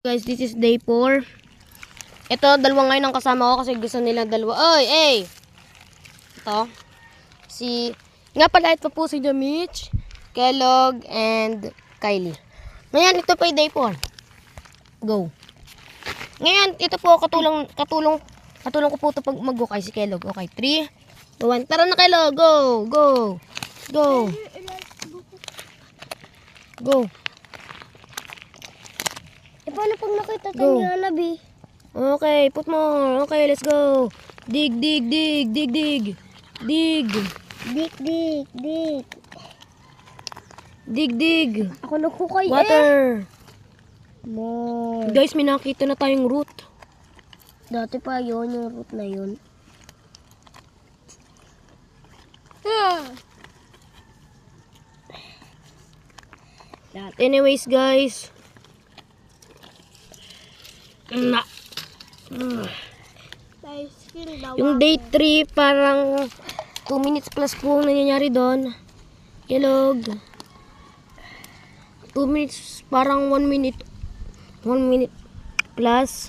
Guys, this is day 4. Ito, dalawa ngayon ang kasama ko kasi gusto nila dalawa. Oy, hey! Ito. Nga pala, ito po si Jamich, Kellogg, and Kylie. Ngayon, ito pa yung day 4. Go. Ngayon, ito po, katulong ko po ito pag mag-go kay si Kellogg. Okay, 3, 2, 1. Tara na, Kellogg. Go, go, go. Go. Paano pag nakita tayo ni Anabi? Okay, put more. Okay, let's go. Dig, dig, dig, dig, dig. Dig. Dik, dik, dik. Dig, dig. Ako nagkukay Water. More. Guys, may nakita na tayong root. Dati pa yun, yung root na yun. Anyways, guys. Yung day 3, parang 2 minutes plus po ang nangyayari doon. Kellogg. 2 minutes, parang 1 minute. 1 minute plus.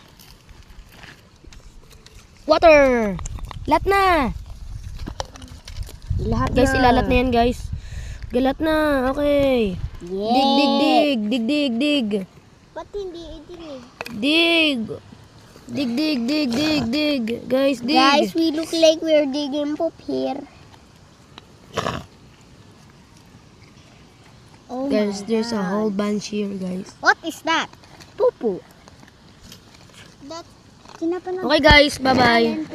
Water! Lahat na! Lahat Guys, na. ilalat na yan, guys. Galat na. Okay. Yeah. Dig, dig, dig. Dig, dig, dig. Ba't hindi idinig? Dig. Dig, dig, dig, dig, dig. Guys, dig. Guys, we look like we're digging poop here. Oh Guys, my there's a God. whole bunch here, guys. What is that? Poo-poo. That, Okay, guys. Bye-bye.